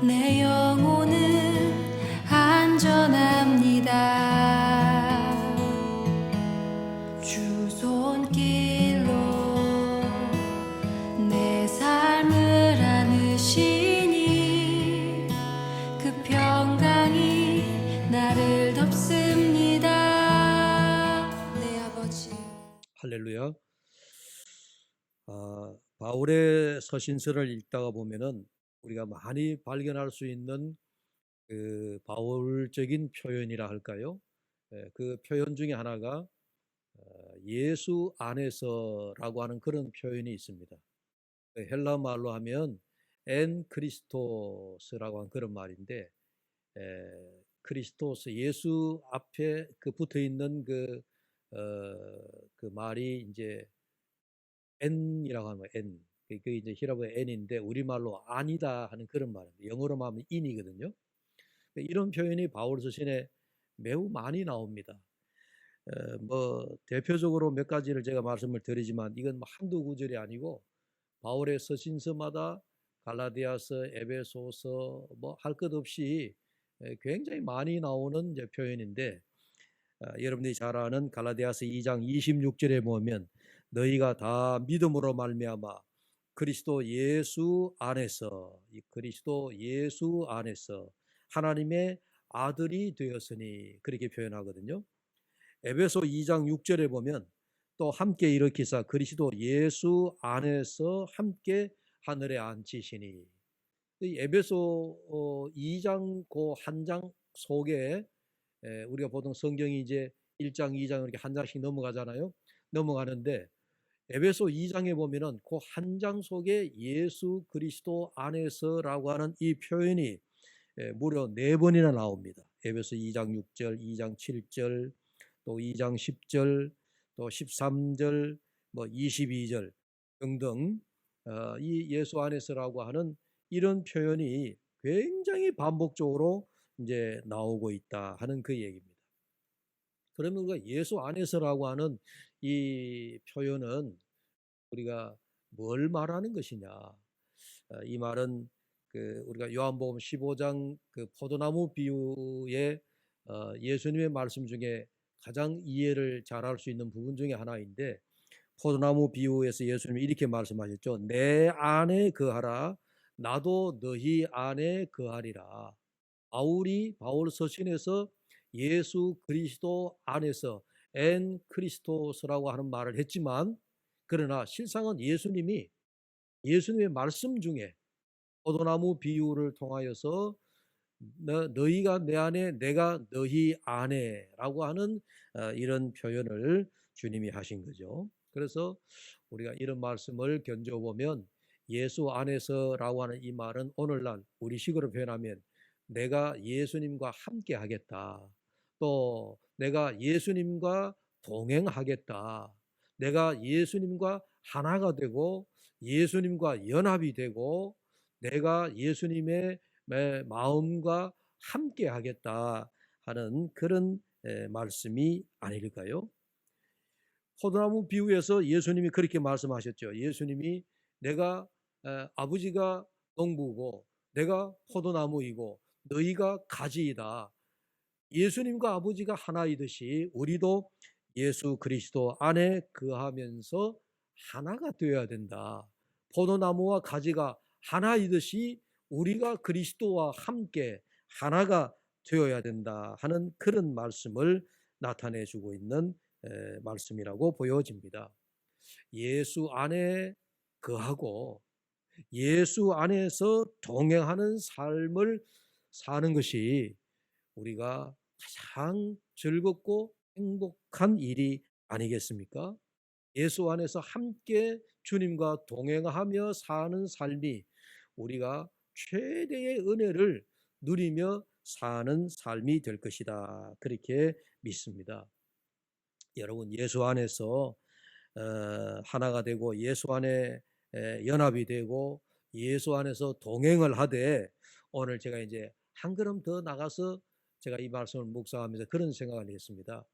내 영혼은 안전합니다. 주 손길로 내 삶을 안으시니 그 평강이 나를 덮습니다. 내 아버지. 할렐루야. 바울의 서신서를 읽다가 보면은 우리가 많이 발견할 수 있는 그 바울적인 표현이라 할까요? 그 표현 중에 하나가 예수 안에서라고 하는 그런 표현이 있습니다. 헬라 말로 하면 엔 크리스토스라고 하는 그런 말인데, 크리스토스 예수 앞에 그 붙어 있는 그 말이 이제 n이라고 하는 거예요. n. 그게 이제 히라보의 n인데 우리말로 아니다 하는 그런 말입니다. 영어로 하면 in이거든요. 이런 표현이 바울 서신에 매우 많이 나옵니다. 뭐 대표적으로 몇 가지를 제가 말씀을 드리지만 이건 뭐 한두 구절이 아니고 바울의 서신서마다 갈라디아서, 에베소서 뭐 할 것 없이 굉장히 많이 나오는 이제 표현인데, 여러분들이 잘 아는 갈라디아서 2장 26절에 보면 너희가 다 믿음으로 말미암아 그리스도 예수 안에서, 이 그리스도 예수 안에서 하나님의 아들이 되었으니 그렇게 표현하거든요. 에베소 2장 6절에 보면 또 함께 일으키사 그리스도 예수 안에서 함께 하늘에 앉히시니, 이 에베소 2장 그 한 장 속에 우리가 보통 성경이 이제 1장, 2장 이렇게 한 장씩 넘어가잖아요. 넘어가는데 에베소 2장에 보면은 그 한 장 속에 예수 그리스도 안에서라고 하는 이 표현이 무려 4번이나 나옵니다. 에베소 2장 6절, 2장 7절, 또 2장 10절, 또 13절, 뭐 22절 등등, 이 예수 안에서라고 하는 이런 표현이 굉장히 반복적으로 이제 나오고 있다 하는 그 얘기입니다. 그러면 우리가 예수 안에서라고 하는 이 표현은 우리가 뭘 말하는 것이냐? 이 말은 그 우리가 요한복음 15장 그 포도나무 비유의 예수님의 말씀 중에 가장 이해를 잘할 수 있는 부분 중에 하나인데, 포도나무 비유에서 예수님이 이렇게 말씀하셨죠. 내 안에 거하라 나도 너희 안에 거하리라. 바울 서신에서 예수 그리스도 안에서 엔 크리스토스라고 하는 말을 했지만, 그러나 실상은 예수님의 말씀 중에 포도나무 비유를 통하여서 너희가 내 안에 내가 너희 안에라고 하는 이런 표현을 주님이 하신 거죠. 그래서 우리가 이런 말씀을 견뎌보면 예수 안에서라고 하는 이 말은 오늘날 우리식으로 표현하면 내가 예수님과 함께 하겠다, 또 내가 예수님과 동행하겠다, 내가 예수님과 하나가 되고 예수님과 연합이 되고 내가 예수님의 마음과 함께 하겠다 하는 그런 말씀이 아닐까요? 포도나무 비유에서 예수님이 그렇게 말씀하셨죠. 예수님이 내가 아버지가 농부고 내가 포도나무이고 너희가 가지이다. 예수님과 아버지가 하나이듯이 우리도 예수 그리스도 안에 거하면서 하나가 되어야 된다. 포도나무와 가지가 하나이듯이 우리가 그리스도와 함께 하나가 되어야 된다 하는 그런 말씀을 나타내 주고 있는 말씀이라고 보여집니다. 예수 안에 거하고 예수 안에서 동행하는 삶을 사는 것이 우리가 가장 즐겁고 행복한 일이 아니겠습니까? 예수 안에서 함께 주님과 동행하며 사는 삶이 우리가 최대의 은혜를 누리며 사는 삶이 될 것이다. 그렇게 믿습니다. 여러분, 예수 안에서 하나가 되고 예수 안에 연합이 되고 예수 안에서 동행을 하되, 오늘 제가 이제 한 걸음 더 나가서 제가 이 말씀을 묵상하면서 그런 생각을 했습니다.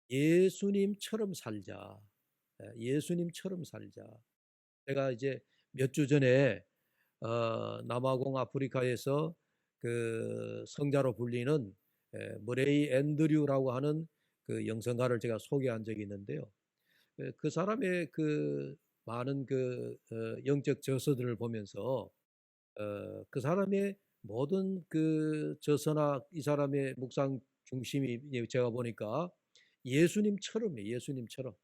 예수님처럼 살자. 예수님처럼 살자. 제가 이제 몇 주 전에 남아공 아프리카에서 그 성자로 불리는 머레이 앤드류라고 하는 그 영성가를 제가 소개한 적이 있는데요. 그 사람의 그 많은 그 영적 저서들을 보면서 그 사람의 모든 그 저서나 이 사람의 묵상 중심이 제가 보니까 예수님처럼이에요. 예수님처럼.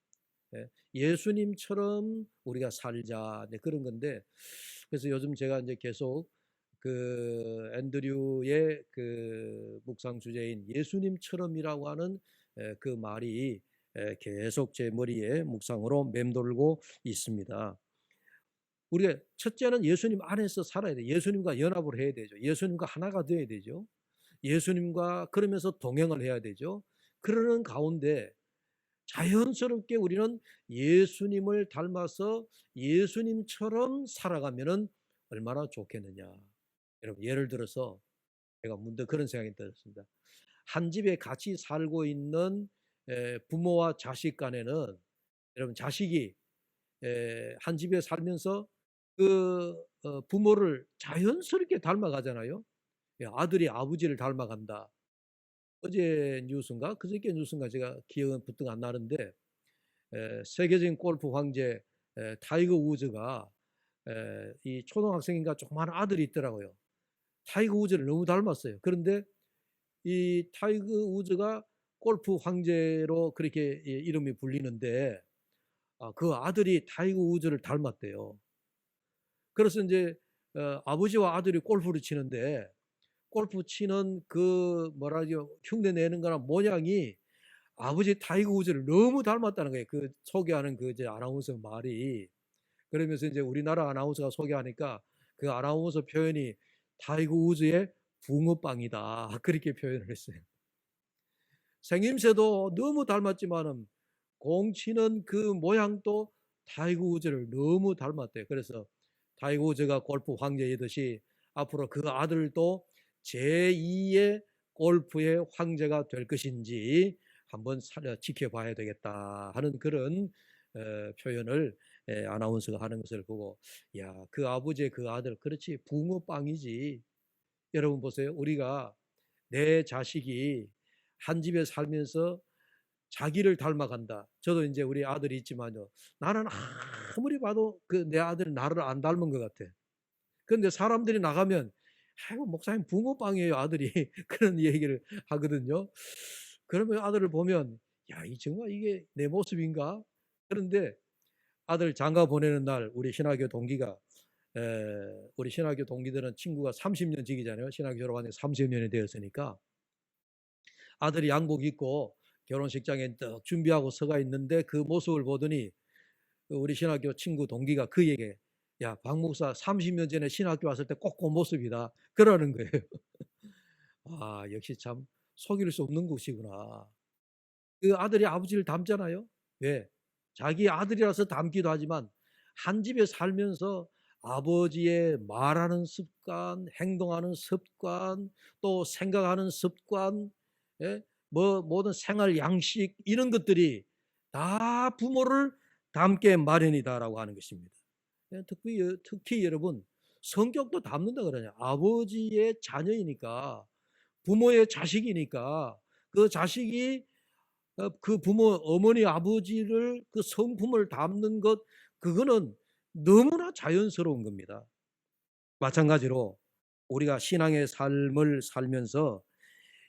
예수님처럼 우리가 살자, 네, 그런 건데, 그래서 요즘 제가 이제 계속 그 앤드류의 그 묵상 주제인 예수님처럼이라고 하는 그 말이 계속 제 머리에 묵상으로 맴돌고 있습니다. 우리가 첫째는 예수님 안에서 살아야 돼요. 예수님과 연합을 해야 되죠. 예수님과 하나가 되어야 되죠. 예수님과 그러면서 동행을 해야 되죠. 그러는 가운데 자연스럽게 우리는 예수님을 닮아서 예수님처럼 살아가면은 얼마나 좋겠느냐. 여러분, 예를 들어서 제가 문득 그런 생각이 들었습니다. 한 집에 같이 살고 있는 부모와 자식 간에는, 여러분, 자식이 한 집에 살면서 그 부모를 자연스럽게 닮아가잖아요. 아들이 아버지를 닮아간다. 어제 뉴스인가 그저께 뉴스인가 제가 기억은 부쩍 안 나는데 세계적인 골프 황제 타이거 우즈가 이 초등학생인가 조그마한 아들이 있더라고요. 타이거 우즈를 너무 닮았어요. 그런데 이 타이거 우즈가 골프 황제로 그렇게 이름이 불리는데 그 아들이 타이거 우즈를 닮았대요. 그래서 이제 아버지와 아들이 골프를 치는데 골프 치는 그 뭐라죠, 흉내 내는 거나 모양이 아버지 타이거 우즈를 너무 닮았다는 거예요. 그 소개하는 그 이제 아나운서 말이. 그러면서 이제 우리나라 아나운서가 소개하니까 그 아나운서 표현이 타이거 우즈의 붕어빵이다. 그렇게 표현을 했어요. 생김새도 너무 닮았지만은 공 치는 그 모양도 타이거 우즈를 너무 닮았대요. 그래서 타이거 우즈가 골프 황제이듯이 앞으로 그 아들도 제2의 골프의 황제가 될 것인지 한번 지켜봐야 되겠다 하는 그런 표현을 아나운서가 하는 것을 보고, 야, 그 아버지의 그 아들, 그렇지, 붕어빵이지. 여러분 보세요. 우리가 내 자식이 한 집에 살면서 자기를 닮아간다. 저도 이제 우리 아들이 있지만요. 나는 아무리 봐도 그 내 아들은 나를 안 닮은 것 같아. 그런데 사람들이 나가면 아이고 목사님 붕어빵이에요 아들이 그런 얘기를 하거든요. 그러면 아들을 보면 야, 이 정말 이게 내 모습인가? 그런데 아들 장가 보내는 날 우리 신학교 동기가 우리 신학교 동기들은 친구가 30년 지기잖아요. 신학교 졸업한 지 30년이 되었으니까 아들이 양복 입고 결혼식장에 딱 준비하고 서가 있는데 그 모습을 보더니 우리 신학교 친구 동기가 그 얘기에 야, 박 목사 30년 전에 신학교 왔을 때 꼭 그 모습이다. 그러는 거예요. 아, 역시 참 속일 수 없는 것이구나. 그 아들이 아버지를 닮잖아요. 왜? 자기 아들이라서 닮기도 하지만 한 집에 살면서 아버지의 말하는 습관, 행동하는 습관, 또 생각하는 습관, 뭐 모든 생활 양식 이런 것들이 다 부모를 닮게 마련이다라고 하는 것입니다. 특히 여러분 성격도 닮는다 그러냐. 아버지의 자녀이니까 부모의 자식이니까 그 자식이 그 부모 어머니 아버지를 그 성품을 닮는 것 그거는 너무나 자연스러운 겁니다. 마찬가지로 우리가 신앙의 삶을 살면서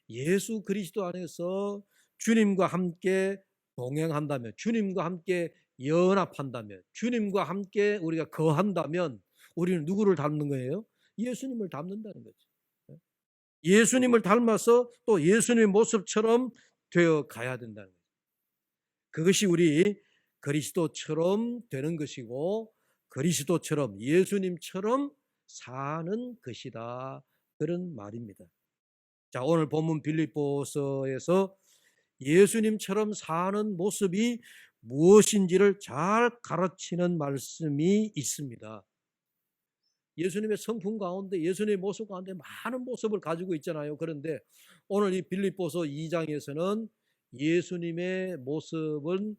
예수 그리스도 안에서 주님과 함께 동행한다면, 주님과 함께 연합한다면, 주님과 함께 우리가 거한다면 우리는 누구를 닮는 거예요? 예수님을 닮는다는 거죠. 예수님을 닮아서 또 예수님의 모습처럼 되어 가야 된다는 거죠. 그것이 우리 그리스도처럼 되는 것이고 그리스도처럼 예수님처럼 사는 것이다. 그런 말입니다. 자, 오늘 본문 빌립보서에서 예수님처럼 사는 모습이 무엇인지를 잘 가르치는 말씀이 있습니다. 예수님의 성품 가운데 예수님의 모습 가운데 많은 모습을 가지고 있잖아요. 그런데 오늘 이 빌립보서 2장에서는 예수님의 모습은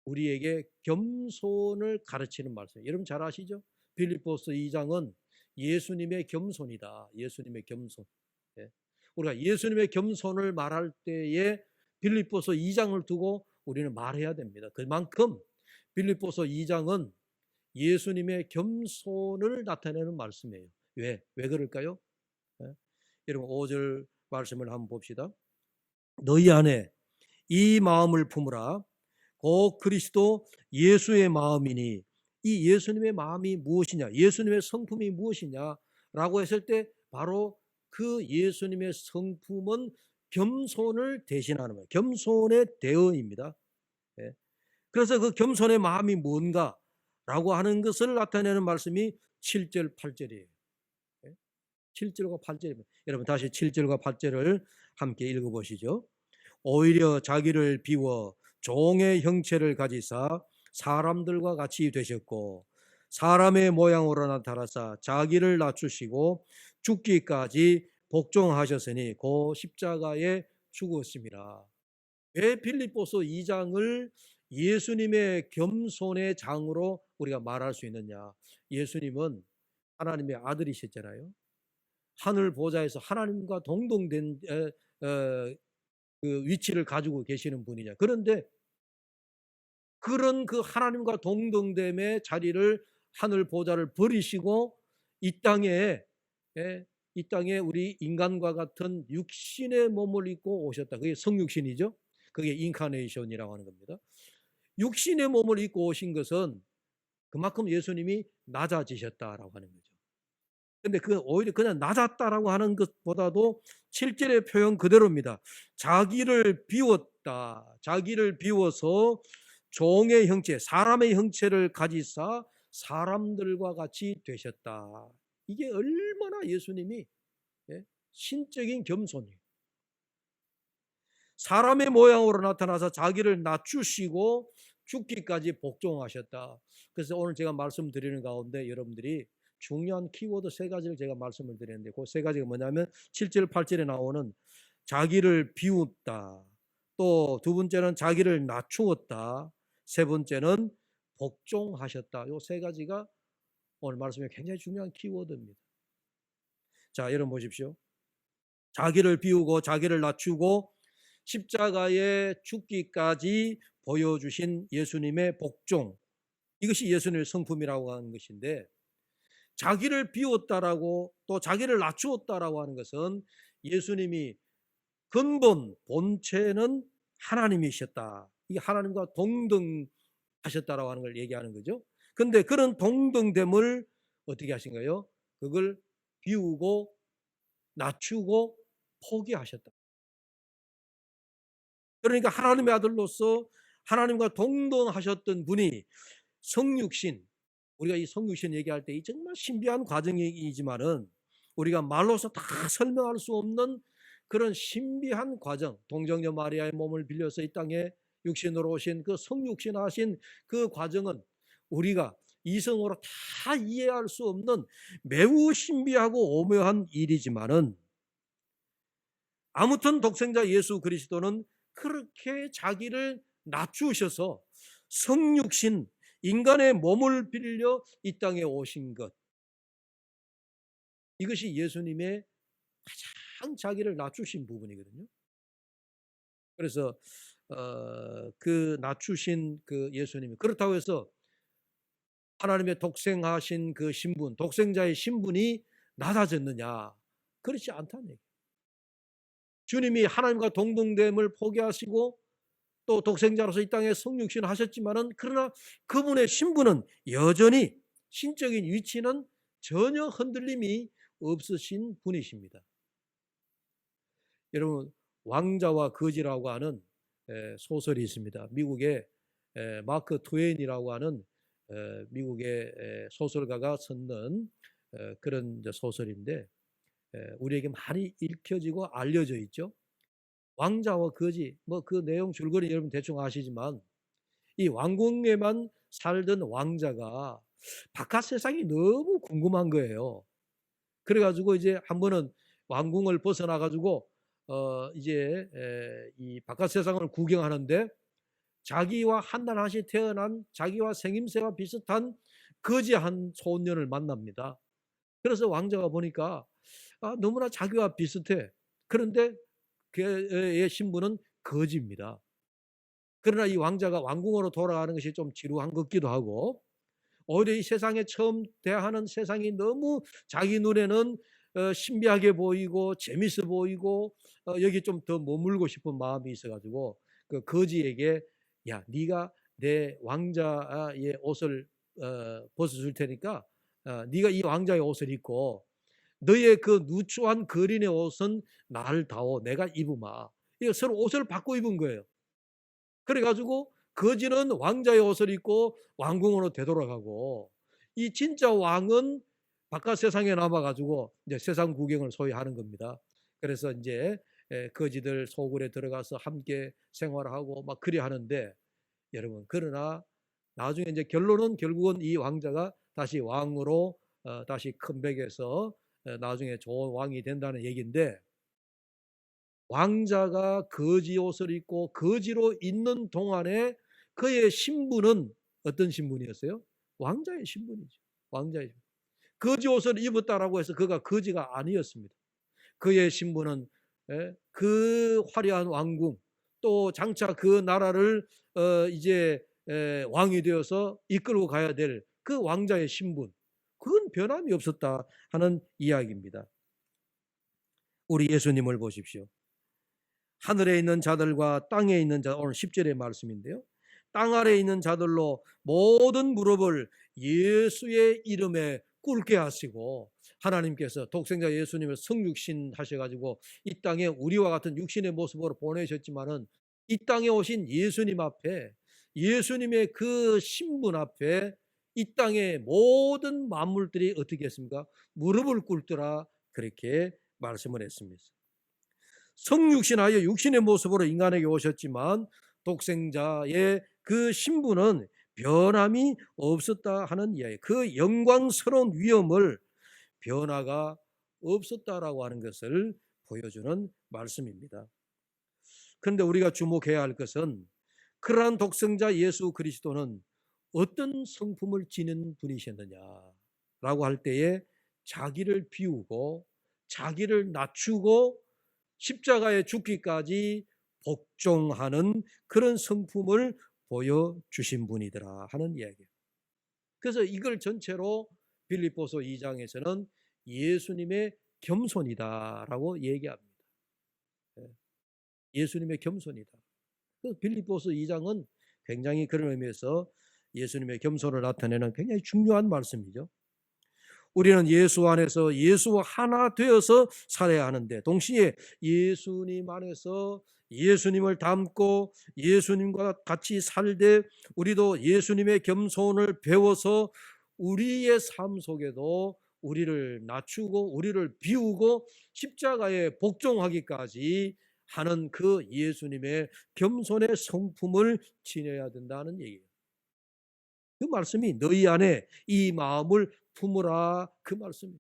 우리에게 겸손을 가르치는 말씀이에요. 여러분 잘 아시죠? 빌립보서 2장은 예수님의 겸손이다. 예수님의 겸손. 예. 우리가 예수님의 겸손을 말할 때에 빌립보서 2장을 두고 우리는 말해야 됩니다. 그만큼 빌립보서 2장은 예수님의 겸손을 나타내는 말씀이에요. 왜 그럴까요? 예? 여러분 5절 말씀을 한번 봅시다. 너희 안에 이 마음을 품으라. 곧 그리스도 예수의 마음이니. 이 예수님의 마음이 무엇이냐, 예수님의 성품이 무엇이냐라고 했을 때 바로 그 예수님의 성품은 겸손을 대신하는 거예요. 겸손의 대어입니다. 예. 그래서 그 겸손의 마음이 뭔가라고 하는 것을 나타내는 말씀이 7절 8절이에요. 7절과 8절입니다. 여러분 다시 7절과 8절을 함께 읽어보시죠. 오히려 자기를 비워 종의 형체를 가지사 사람들과 같이 되셨고 사람의 모양으로 나타나사 자기를 낮추시고 죽기까지 복종하셨으니 그 십자가에 죽었습니다. 왜 빌립보서 2장을 예수님의 겸손의 장으로 우리가 말할 수 있느냐? 예수님은 하나님의 아들이셨잖아요. 하늘 보좌에서 하나님과 동등된 그 위치를 가지고 계시는 분이냐. 그런데 그런 그 하나님과 동등됨의 자리를, 하늘 보좌를 버리시고 이 땅에 우리 인간과 같은 육신의 몸을 입고 오셨다. 그게 성육신이죠. 그게 인카네이션이라고 하는 겁니다. 육신의 몸을 입고 오신 것은 그만큼 예수님이 낮아지셨다라고 하는 거죠. 근데 그 오히려 그냥 낮았다라고 하는 것보다도 7절의 표현 그대로입니다. 자기를 비웠다. 자기를 비워서 종의 형체, 사람의 형체를 가지사 사람들과 같이 되셨다. 이게 얼마나 예수님이 신적인 겸손이에요. 사람의 모양으로 나타나서 자기를 낮추시고 죽기까지 복종하셨다. 그래서 오늘 제가 말씀드리는 가운데 여러분들이 중요한 키워드 3가지를 제가 말씀을 드렸는데 그 3가지가 뭐냐면 7절 8절에 나오는 자기를 비웠다, 또 2번째는 자기를 낮추었다, 3번째는 복종하셨다. 이 3가지가 오늘 말씀에 굉장히 중요한 키워드입니다. 자, 여러분 보십시오. 자기를 비우고 자기를 낮추고 십자가에 죽기까지 보여주신 예수님의 복종, 이것이 예수님의 성품이라고 하는 것인데, 자기를 비웠다라고 또 자기를 낮추었다라고 하는 것은 예수님이 근본 본체는 하나님이셨다. 이게 하나님과 동등하셨다라고 하는 걸 얘기하는 거죠. 그런데 그런 동등됨을 어떻게 하신가요? 그걸 비우고 낮추고 포기하셨다. 그러니까 하나님의 아들로서 하나님과 동등하셨던 분이 성육신, 우리가 이 성육신 얘기할 때 정말 신비한 과정이지만은 우리가 말로서 다 설명할 수 없는 그런 신비한 과정, 동정녀 마리아의 몸을 빌려서 이 땅에 육신으로 오신 그 성육신 하신 그 과정은 우리가 이성으로 다 이해할 수 없는 매우 신비하고 오묘한 일이지만은, 아무튼 독생자 예수 그리스도는 그렇게 자기를 낮추셔서 성육신, 인간의 몸을 빌려 이 땅에 오신 것, 이것이 예수님의 가장 자기를 낮추신 부분이거든요. 그래서 그 낮추신 그 예수님이, 그렇다고 해서 하나님의 독생하신 그 신분, 독생자의 신분이 낮아졌느냐? 그렇지 않다는 얘기예요. 주님이 하나님과 동등됨을 포기하시고 또 독생자로서 이 땅에 성육신 하셨지만은, 그러나 그분의 신분은 여전히, 신적인 위치는 전혀 흔들림이 없으신 분이십니다. 여러분, 왕자와 거지라고 하는 소설이 있습니다. 미국의 마크 트웨인이라고 하는 미국의 소설가가 썼는 그런 소설인데 우리에게 많이 읽혀지고 알려져 있죠. 왕자와 거지, 뭐 그 내용 줄거리 여러분 대충 아시지만, 이 왕궁에만 살던 왕자가 바깥 세상이 너무 궁금한 거예요. 그래가지고 이제 한 번은 왕궁을 벗어나가지고 이제 이 바깥 세상을 구경하는데, 자기와 한낱없이 태어난 자기와 생김새가 비슷한 거지 한 소년을 만납니다. 그래서 왕자가 보니까 너무나 자기와 비슷해. 그런데 그의 신분은 거지입니다. 그러나 이 왕자가 왕궁으로 돌아가는 것이 좀 지루한 것 같기도 하고, 오히려 이 세상에 처음 대하는 세상이 너무 자기 눈에는 신비하게 보이고 재밌어 보이고 여기 좀 더 머물고 싶은 마음이 있어가지고 그 거지에게, 야, 네가 내 왕자의 옷을 벗어줄 테니까 네가 이 왕자의 옷을 입고 너의 그 누추한 거린의 옷은 나를 다오, 내가 입으마. 이거 서로 옷을 바꿔 입은 거예요. 그래가지고 거지는 왕자의 옷을 입고 왕궁으로 되돌아가고, 이 진짜 왕은 바깥 세상에 남아가지고 이제 세상 구경을 소위 하는 겁니다. 그래서 이제 거지들 소굴에 들어가서 함께 생활하고 막 그리 하는데, 여러분, 그러나 나중에 이제 결론은 결국은 이 왕자가 다시 왕으로 다시 컴백해서 나중에 좋은 왕이 된다는 얘기인데, 왕자가 거지 옷을 입고 거지로 있는 동안에 그의 신분은 어떤 신분이었어요? 왕자의 신분이죠. 왕자의 신분. 거지 옷을 입었다라고 해서 그가 거지가 아니었습니다. 그의 신분은 그 화려한 왕궁, 또 장차 그 나라를 이제 왕이 되어서 이끌고 가야 될 그 왕자의 신분, 그건 변함이 없었다 하는 이야기입니다. 우리 예수님을 보십시오. 하늘에 있는 자들과 땅에 있는 자, 오늘 10절의 말씀인데요. 땅 아래에 있는 자들로 모든 무릎을 예수의 이름에 꿇게 하시고, 하나님께서 독생자 예수님을 성육신 하셔가지고 이 땅에 우리와 같은 육신의 모습으로 보내셨지만은 이 땅에 오신 예수님 앞에, 예수님의 그 신분 앞에 이 땅의 모든 만물들이 어떻게 했습니까? 무릎을 꿇더라, 그렇게 말씀을 했습니다. 성육신하여 육신의 모습으로 인간에게 오셨지만 독생자의 그 신분은 변함이 없었다 하는 이야기, 그 영광스러운 위엄을 변화가 없었다라고 하는 것을 보여주는 말씀입니다. 그런데 우리가 주목해야 할 것은 그러한 독생자 예수 그리스도는 어떤 성품을 지닌 분이셨느냐라고 할 때에 자기를 비우고 자기를 낮추고 십자가에 죽기까지 복종하는 그런 성품을 보여주신 분이더라 하는 이야기예요. 그래서 이걸 전체로 빌립보서 2장에서는 예수님의 겸손이다라고 얘기합니다. 예수님의 겸손이다. 빌립보서 2장은 굉장히 그런 의미에서 예수님의 겸손을 나타내는 굉장히 중요한 말씀이죠. 우리는 예수 안에서 예수와 하나 되어서 살아야 하는데, 동시에 예수님 안에서 예수님을 닮고 예수님과 같이 살되 우리도 예수님의 겸손을 배워서 우리의 삶 속에도 우리를 낮추고 우리를 비우고 십자가에 복종하기까지 하는 그 예수님의 겸손의 성품을 지녀야 된다는 얘기예요. 그 말씀이 너희 안에 이 마음을 품으라, 그 말씀이에요.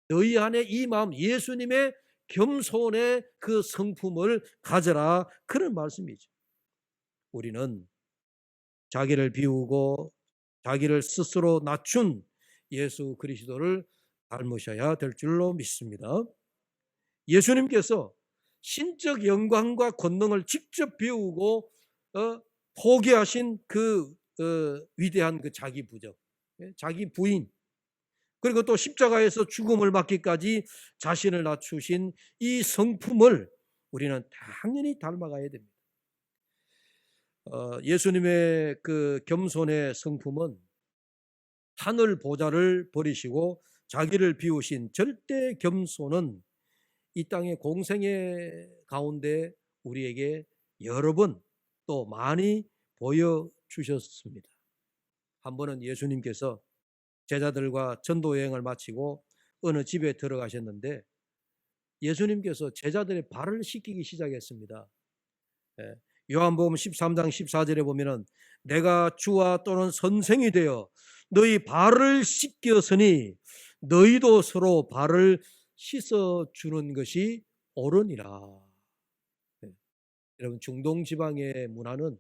너희 안에 이 마음, 예수님의 겸손의 그 성품을 가져라, 그런 말씀이죠. 우리는 자기를 비우고 자기를 스스로 낮춘 예수 그리스도를 닮으셔야 될 줄로 믿습니다. 예수님께서 신적 영광과 권능을 직접 배우고 포기하신 그 위대한 그 자기 부적, 자기 부인, 그리고 또 십자가에서 죽음을 맞기까지 자신을 낮추신 이 성품을 우리는 당연히 닮아가야 됩니다. 예수님의 그 겸손의 성품은 하늘 보좌를 버리시고 자기를 비우신 절대 겸손은 이 땅의 공생의 가운데 우리에게 여러 번 또 많이 보여주셨습니다. 한 번은 예수님께서 제자들과 전도 여행을 마치고 어느 집에 들어가셨는데 예수님께서 제자들의 발을 씻기기 시작했습니다. 요한복음 13장 14절에 보면은 내가 주와 또는 선생이 되어 너희 발을 씻겼으니 너희도 서로 발을 씻어주는 것이 옳으니라. 여러분, 중동 지방의 문화는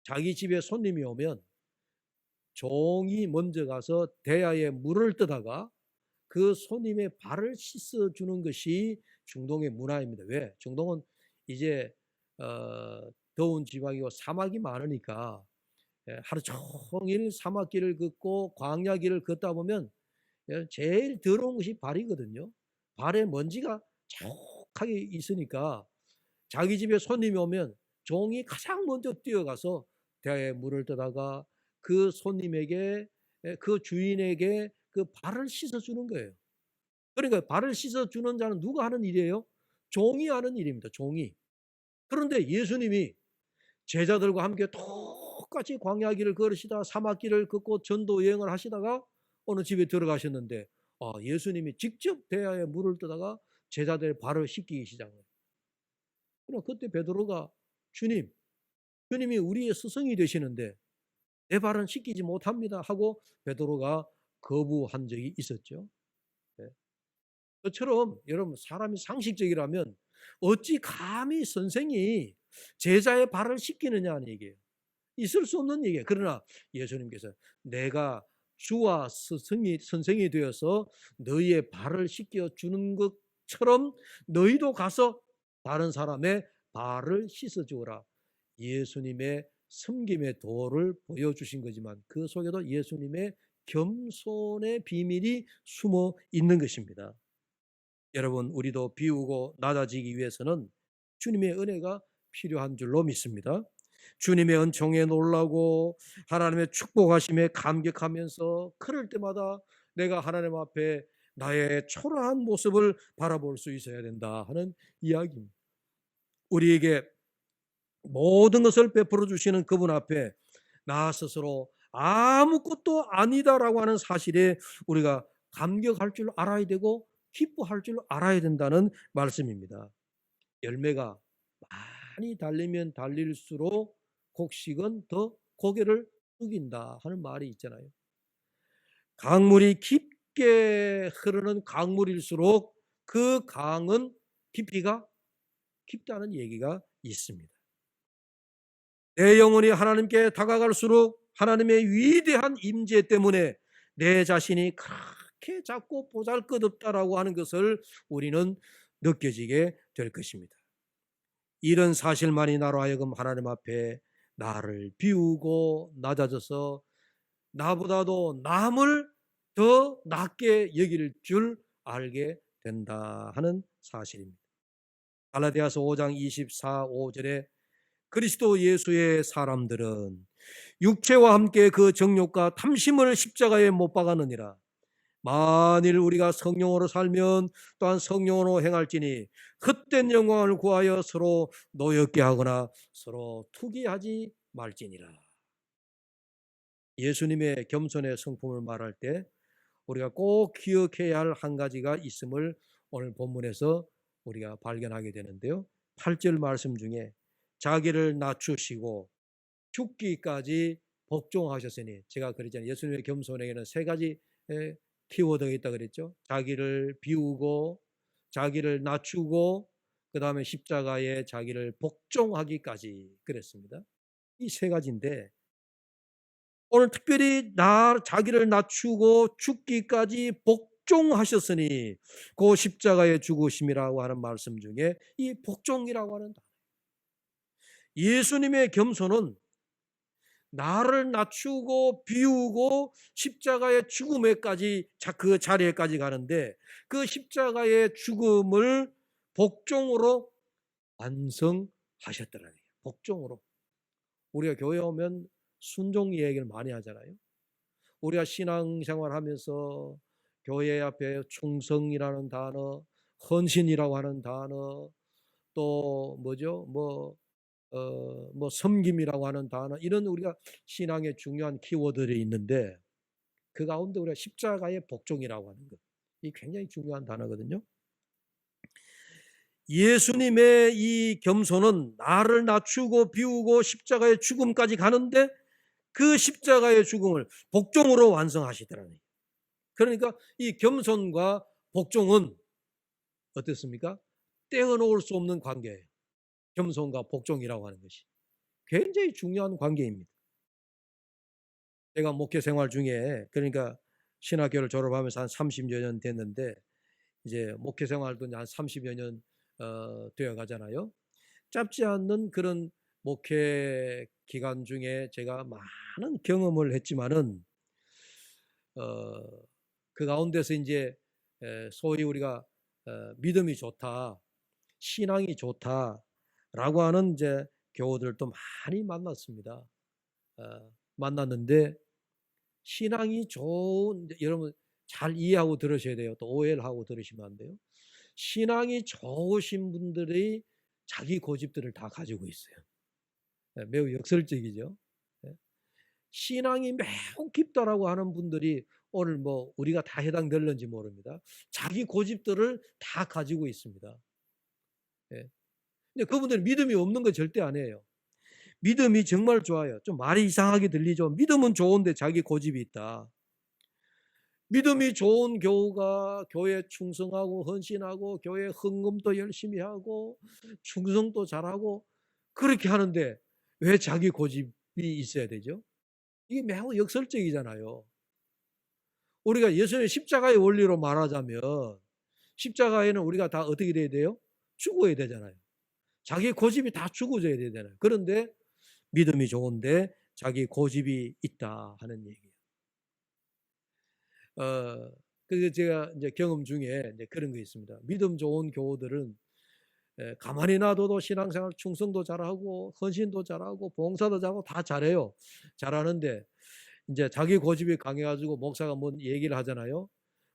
자기 집에 손님이 오면 종이 먼저 가서 대야에 물을 떠다가 그 손님의 발을 씻어주는 것이 중동의 문화입니다. 왜? 중동은 이제 더운 지방이고 사막이 많으니까 하루 종일 사막길을 걷고 광야길을 걷다 보면 제일 더러운 것이 발이거든요. 발에 먼지가 촉하게 있으니까 자기 집에 손님이 오면 종이 가장 먼저 뛰어가서 대야에 물을 떠다가 그 손님에게 그 주인에게 그 발을 씻어주는 거예요. 그러니까 발을 씻어주는 자는 누가 하는 일이에요? 종이 하는 일입니다. 종이. 그런데 예수님이 제자들과 함께 똑같이 광야길을 걸으시다 사막길을 걷고 전도 여행을 하시다가 어느 집에 들어가셨는데 예수님이 직접 대야에 물을 떠다가 제자들의 발을 씻기기 시작해요. 그럼 그때 베드로가 주님이 우리의 스승이 되시는데 내 발은 씻기지 못합니다 하고 베드로가 거부한 적이 있었죠. 네. 그처럼 여러분 사람이 상식적이라면 어찌 감히 선생이 제자의 발을 씻기느냐는 얘기예요. 있을 수 없는 얘기예요. 그러나 예수님께서 내가 주와 선생이 되어서 너희의 발을 씻겨주는 것처럼 너희도 가서 다른 사람의 발을 씻어주어라. 예수님의 섬김의 도를 보여주신 거지만 그 속에도 예수님의 겸손의 비밀이 숨어 있는 것입니다. 여러분 우리도 비우고 낮아지기 위해서는 주님의 은혜가 필요한 줄로 믿습니다. 주님의 은총에 놀라고 하나님의 축복하심에 감격하면서 그럴 때마다 내가 하나님 앞에 나의 초라한 모습을 바라볼 수 있어야 된다 하는 이야기입니다. 우리에게 모든 것을 베풀어 주시는 그분 앞에 나 스스로 아무것도 아니다라고 하는 사실에 우리가 감격할 줄 알아야 되고 기뻐할 줄 알아야 된다는 말씀입니다. 열매가 많이 달리면 달릴수록 곡식은 더 고개를 숙인다 하는 말이 있잖아요. 강물이 깊게 흐르는 강물일수록 그 강은 깊이가 깊다는 얘기가 있습니다. 내 영혼이 하나님께 다가갈수록 하나님의 위대한 임재 때문에 내 자신이 그렇게 작고 보잘것없다라고 하는 것을 우리는 느껴지게 될 것입니다. 이런 사실만이 나로 하여금 하나님 앞에 나를 비우고 낮아져서 나보다도 남을 더 낮게 여길 줄 알게 된다 하는 사실입니다. 갈라디아서 5장 24, 5절에 그리스도 예수의 사람들은 육체와 함께 그 정욕과 탐심을 십자가에 못 박았느니라. 만일 우리가 성령으로 살면 또한 성령으로 행할지니 헛된 영광을 구하여 서로 노엽게 하거나 서로 투기하지 말지니라. 예수님의 겸손의 성품을 말할 때 우리가 꼭 기억해야 할 한 가지가 있음을 오늘 본문에서 우리가 발견하게 되는데요. 8절 말씀 중에 자기를 낮추시고 죽기까지 복종하셨으니, 제가 그랬잖아요. 예수님의 겸손에게는 세 가지 키워드가 있다 그랬죠. 자기를 비우고 자기를 낮추고 그 다음에 십자가에 자기를 복종하기까지 그랬습니다. 이 세 가지인데 오늘 특별히 자기를 낮추고 죽기까지 복종하셨으니 그 십자가의 죽으심이라고 하는 말씀 중에 이 복종이라고 하는 단어, 예수님의 겸손은 나를 낮추고 비우고 십자가의 죽음에까지 그 자리에까지 가는데 그 십자가의 죽음을 복종으로 완성하셨더라는 거예요. 복종으로. 우리가 교회 오면 순종 얘기를 많이 하잖아요. 우리가 신앙생활 하면서 교회 앞에 충성이라는 단어, 헌신이라고 하는 단어, 또 뭐죠? 섬김이라고 하는 단어, 이런 우리가 신앙의 중요한 키워드들이 있는데 그 가운데 우리가 십자가의 복종이라고 하는 것, 이 굉장히 중요한 단어거든요. 예수님의 이 겸손은 나를 낮추고 비우고 십자가의 죽음까지 가는데 그 십자가의 죽음을 복종으로 완성하시더라니. 그러니까 이 겸손과 복종은 어떻습니까? 떼어놓을 수 없는 관계예요. 겸손과 복종이라고 하는 것이 굉장히 중요한 관계입니다. 제가 목회 생활 중에 그러니까 신학교를 졸업하면서 한 30여 년 됐는데 이제 목회 생활도 한 30여 년 되어 가잖아요. 짧지 않는 그런 목회 기간 중에 제가 많은 경험을 했지만은 그 가운데서 이제 소위 우리가 믿음이 좋다, 신앙이 좋다라고 하는 이제 교우들도 많이 만났습니다. 만났는데 신앙이 좋은 여러분 잘 이해하고 들으셔야 돼요. 또 오해를 하고 들으시면 안 돼요. 신앙이 좋으신 분들이 자기 고집들을 다 가지고 있어요. 매우 역설적이죠. 신앙이 매우 깊다라고 하는 분들이 오늘 뭐 우리가 다 해당될는지 모릅니다. 자기 고집들을 다 가지고 있습니다. 근데 그분들은 믿음이 없는 거 절대 아니에요. 믿음이 정말 좋아요. 좀 말이 이상하게 들리죠. 믿음은 좋은데 자기 고집이 있다. 믿음이 좋은 교우가 교회에 충성하고 헌신하고 교회 헌금도 열심히 하고 충성도 잘하고 그렇게 하는데 왜 자기 고집이 있어야 되죠? 이게 매우 역설적이잖아요. 우리가 예수님의 십자가의 원리로 말하자면 십자가에는 우리가 다 어떻게 돼야 돼요? 죽어야 되잖아요. 자기 고집이 다 죽어져야 되잖아요. 그런데 믿음이 좋은데 자기 고집이 있다 하는 얘기예요. 그래서 제가 이제 경험 중에 이제 그런 거 있습니다. 믿음 좋은 교우들은 가만히 놔둬도 신앙생활 충성도 잘하고 헌신도 잘하고 봉사도 잘하고 다 잘해요. 잘하는데 이제 자기 고집이 강해가지고 목사가 뭔 얘기를 하잖아요.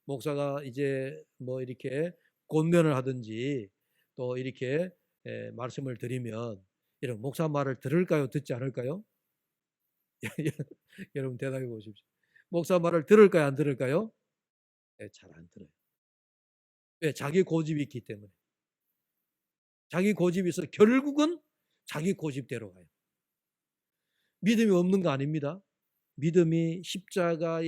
목사가 이제 뭐 이렇게 권면을 하든지 또 이렇게 말씀을 드리면 이런 목사 말을 들을까요? 듣지 않을까요? 여러분 대답해 보십시오. 목사 말을 들을까요? 안 들을까요? 잘 안 들어요. 왜? 자기 고집이 있기 때문에. 자기 고집이 있어 결국은 자기 고집대로 가요. 믿음이 없는 거 아닙니다. 믿음이 십자가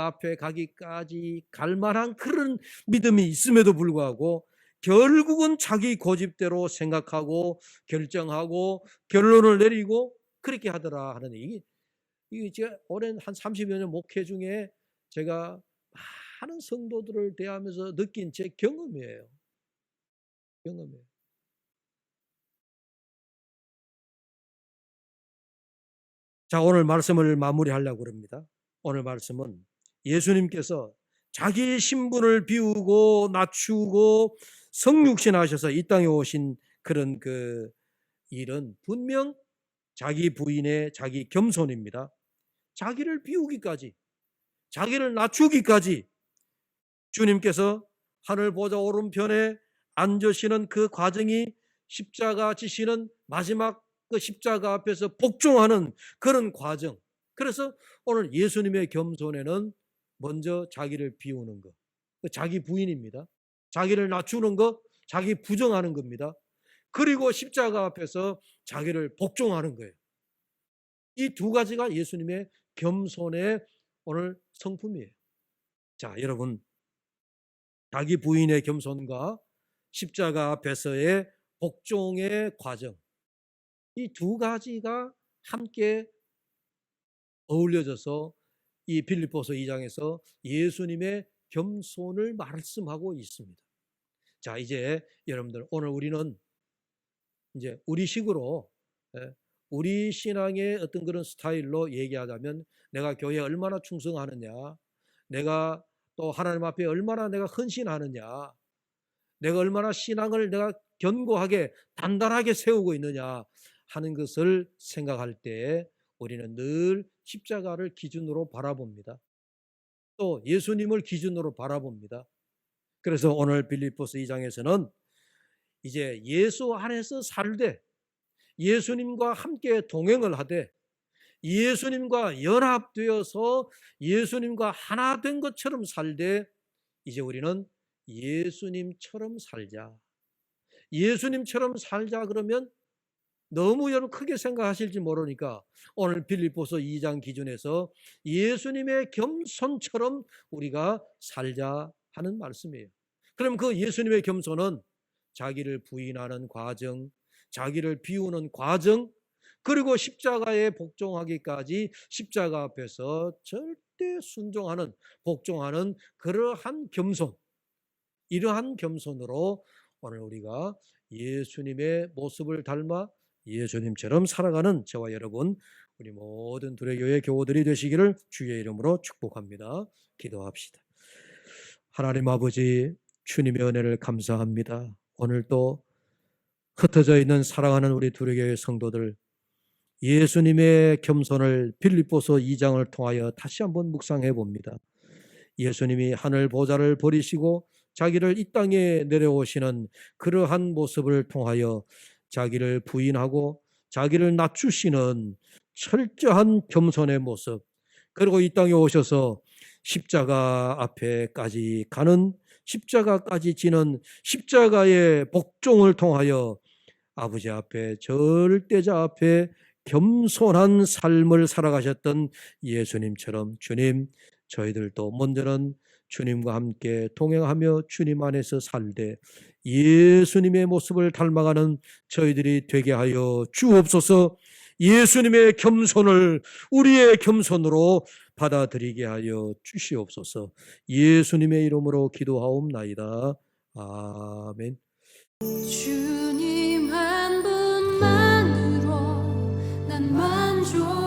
앞에 가기까지 갈 만한 그런 믿음이 있음에도 불구하고 결국은 자기 고집대로 생각하고 결정하고 결론을 내리고 그렇게 하더라 하는 이게 제가 오랜 한 30여 년 목회 중에 제가 많은 성도들을 대하면서 느낀 제 경험이에요. 경험이에요. 자, 오늘 말씀을 마무리하려고 합니다. 오늘 말씀은 예수님께서 자기 신분을 비우고 낮추고 성육신하셔서 이 땅에 오신 그런 그 일은 분명 자기 부인의 자기 겸손입니다. 자기를 비우기까지, 자기를 낮추기까지 주님께서 하늘 보좌 오른편에 앉으시는 그 과정이 십자가 지시는 마지막 그 십자가 앞에서 복종하는 그런 과정. 그래서 오늘 예수님의 겸손에는 먼저 자기를 비우는 것, 자기 부인입니다. 자기를 낮추는 것, 자기 부정하는 겁니다. 그리고 십자가 앞에서 자기를 복종하는 거예요. 이 두 가지가 예수님의 겸손의 오늘 성품이에요. 자, 여러분, 자기 부인의 겸손과 십자가 앞에서의 복종의 과정, 이 두 가지가 함께 어울려져서 이 빌립보서 2장에서 예수님의 겸손을 말씀하고 있습니다. 자, 이제 여러분들 오늘 우리는 이제 우리식으로 우리 신앙의 어떤 그런 스타일로 얘기하자면 내가 교회에 얼마나 충성하느냐, 내가 또 하나님 앞에 얼마나 내가 헌신하느냐, 내가 얼마나 신앙을 내가 견고하게 단단하게 세우고 있느냐 하는 것을 생각할 때 우리는 늘 십자가를 기준으로 바라봅니다. 또 예수님을 기준으로 바라봅니다. 그래서 오늘 빌립보서 2장에서는 이제 예수 안에서 살되 예수님과 함께 동행을 하되 예수님과 연합되어서 예수님과 하나 된 것처럼 살되 이제 우리는 예수님처럼 살자. 예수님처럼 살자 그러면 너무 여러분 크게 생각하실지 모르니까 오늘 빌립보서 2장 기준에서 예수님의 겸손처럼 우리가 살자 하는 말씀이에요. 그럼 그 예수님의 겸손은 자기를 부인하는 과정, 자기를 비우는 과정, 그리고 십자가에 복종하기까지 십자가 앞에서 절대 순종하는, 복종하는 그러한 겸손, 이러한 겸손으로 오늘 우리가 예수님의 모습을 닮아 예수님처럼 살아가는 저와 여러분, 우리 모든 두레교회 교우들이 되시기를 주의 이름으로 축복합니다. 기도합시다. 하나님 아버지, 주님의 은혜를 감사합니다. 오늘도 흩어져 있는 사랑하는 우리 두레교회 성도들, 예수님의 겸손을 빌립보서 2장을 통하여 다시 한번 묵상해 봅니다. 예수님이 하늘 보좌를 버리시고 자기를 이 땅에 내려오시는 그러한 모습을 통하여 자기를 부인하고 자기를 낮추시는 철저한 겸손의 모습, 그리고 이 땅에 오셔서 십자가 앞에까지 가는, 십자가까지 지는 십자가의 복종을 통하여 아버지 앞에, 절대자 앞에 겸손한 삶을 살아가셨던 예수님처럼 주님, 저희들도 먼저는 주님과 함께 동행하며 주님 안에서 살되 예수님의 모습을 닮아가는 저희들이 되게 하여 주옵소서. 예수님의 겸손을 우리의 겸손으로 받아들이게 하여 주시옵소서. 예수님의 이름으로 기도하옵나이다. 아멘. 주님 한 분만으로 난 만족